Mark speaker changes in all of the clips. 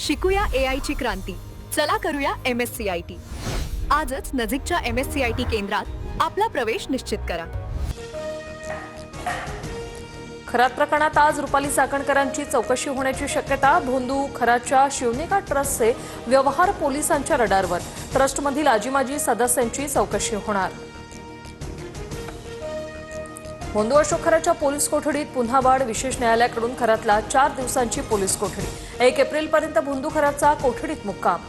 Speaker 1: शिकूया AI ची क्रांती. चला करूया MSCIT. आजच नजीकच्या MSCIT केंद्रात आपला प्रवेश निश्चित करा.
Speaker 2: खरात प्रकरणात आज रुपाली चाकणकरांची चौकशी होण्याची शक्यता. भोंदू खराच्या शिवनिका ट्रस्टचे व्यवहार पोलिसांच्या रडारवर. ट्रस्टमधील आजीमाजी सदस्यांची चौकशी होणार. भोंदू अशोक खराच्या पोलीस कोठडीत पुन्हा वाढ. विशेष न्यायालयाकडून खरातला 4 दिवसांची पोलीस कोठडी. 1 एप्रिलपर्यंत भोंदू खराचा कोठडीत मुक्काम.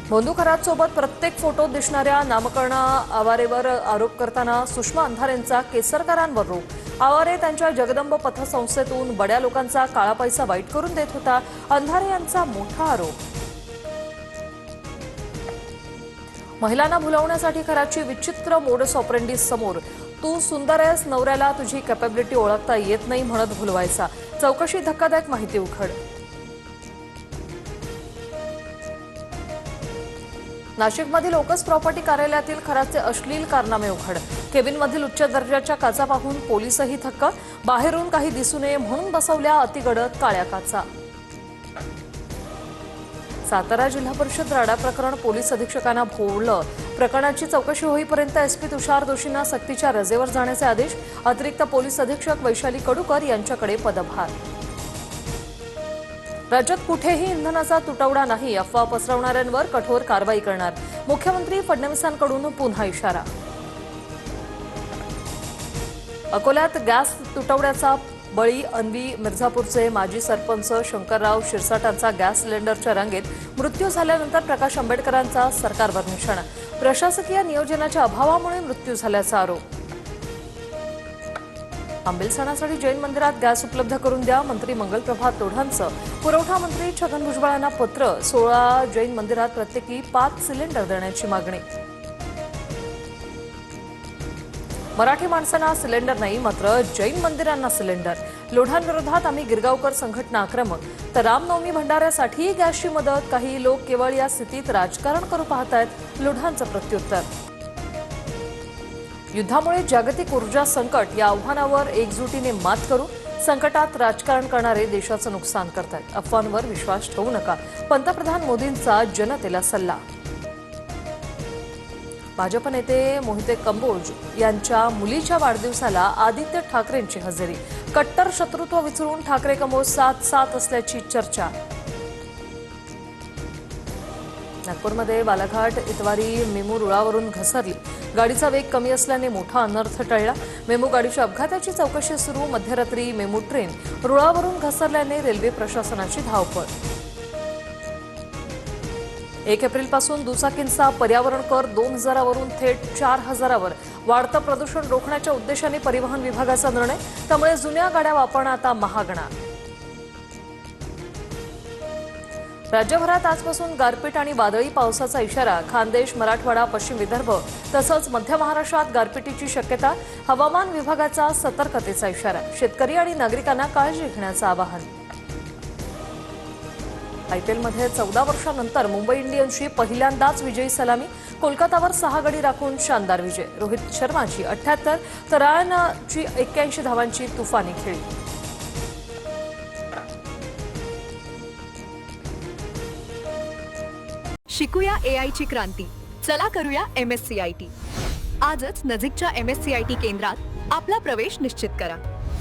Speaker 2: भोंदू खरात सोबत प्रत्येक फोटोत दिसणाऱ्या नामकरण आवारेवर आरोप करताना सुषमा अंधारेंचा केसरकरांवर रोख. आवारे त्यांच्या जगदंब पतसंस्थेतून बड्या लोकांचा काळा पैसा वाईट करून देत होता. अंधारे यांचा मोठा आरोप. महिलांना भुलवण्यासाठी खराची विचित्र मोडस ऑपरेंडी समोर. तू सुंदर आहेस, नवऱ्याला तुझी कॅपॅबिलिटी ओळखता येत नाही म्हणत भुलवायचा. चौकशी धक्कादायक माहिती उघड. नाशिकमधील ओकस प्रॉपर्टी कार्यालयातील खराचे अश्लील कारनामे उघड. केबिनमधील उच्च दर्जाच्या काचा पाहून पोलीसही थक्क. बाहेरून काही दिसू नये म्हणून बसवल्या अतिगडद काळ्या काचा. सातारा जिल्हा परिषद राडा प्रकरण पोलीस अधीक्षकांना भोवलं. प्रकरणाची चौकशी होईपर्यंत SP तुषार दोषींना सक्तीच्या रजेवर जाण्याचे आदेश. अतिरिक्त पोलीस अधीक्षक वैशाली कडूकर यांच्याकडे पदभार. राज्यात कुठेही इंधनाचा तुटवडा नाही. अफवा पसरवणाऱ्यांवर कठोर कारवाई करणार. मुख्यमंत्री फडणवीसांकडून पुन्हा इशारा. अकोल्यात गॅस तुटवड्याचा बळी. अन्वी मिर्झापूरचे माजी सरपंच शंकरराव शिरसाटांचा गॅस सिलेंडरच्या रांगेत मृत्यू झाल्यानंतर प्रकाश आंबेडकरांचा सरकारवर निशाणा. प्रशासकीय नियोजनाच्या अभावामुळे मृत्यू झाल्याचा आरोप. आंबेल सणासाठी जैन मंदिरात गॅस उपलब्ध करून द्या. मंत्री मंगलप्रभात लोढांचं पुरवठा मंत्री छगन भुजबळांना पत्र. 16 जैन मंदिरात प्रत्येकी 5 सिलेंडर देण्याची मागणी. मराठी माणसांना सिलेंडर नाही, मात्र जैन मंदिरांना सिलेंडर. लोढांविरोधात आम्ही गिरगावकर संघटना आक्रमक. तर रामनवमी भंडाऱ्यासाठी गॅसची मदत. काही लोक केवळ या स्थितीत राजकारण करू पाहतायत. लोढांचं प्रत्युत्तर. युद्धामुळे जागतिक ऊर्जा संकट या आव्हानावर एकजुटीने मात करू. संकटात राजकारण करणारे देशाचं नुकसान करतायत. अफवांवर विश्वास ठेवू नका. पंतप्रधान मोदींचा जनतेला सल्ला. भाजप नेते मोहिते कंबोज यांच्या मुलीच्या वाढदिवसाला आदित्य ठाकरेंची हजेरी. कट्टर शत्रुत्व विसरून ठाकरे कंबोज साथ असल्याची चर्चा. नागपूरमध्ये बालाघाट इतवारी मेमू रुळावरून घसरली. गाडीचा वेग कमी असल्याने मोठा अनर्थ टळला. मेमू गाडीच्या अपघाताची चौकशी सुरू. मध्यरात्री मेमू ट्रेन रुळावरून घसरल्याने रेल्वे प्रशासनाची धावपळ. 1 एप्रिलपासून दुचाकींचा पर्यावरण कर 2000 वरून थेट 4000 वाढतं प्रदूषण रोखण्याच्या उद्देशाने परिवहन विभागाचा निर्णय. त्यामुळे जुन्या गाड्या वापरणं आता महागणार. राज्यभरात आजपासून गारपीट आणि वादळी पावसाचा इशारा. खानदेश, मराठवाडा, पश्चिम विदर्भ तसंच मध्य महाराष्ट्रात गारपिटीची शक्यता. हवामान विभागाचा सतर्कतेचा इशारा. शेतकरी आणि नागरिकांना काळजी घेण्याचं आवाहन. IPLमध्ये 14 वर्षांनंतर मुंबई इंडियन्सची पहिल्यांदाच विजयी सलामी. कोलकातावर 6 गडी राखून शानदार विजय. रोहित शर्माची 78 तर रायनाची 81 धावांची तुफानी खेळी.
Speaker 1: शिकूया AI ची क्रांती. चला करूया MSCIT. आजच नजीकच्या MSCIT केंद्रात आपला प्रवेश निश्चित करा.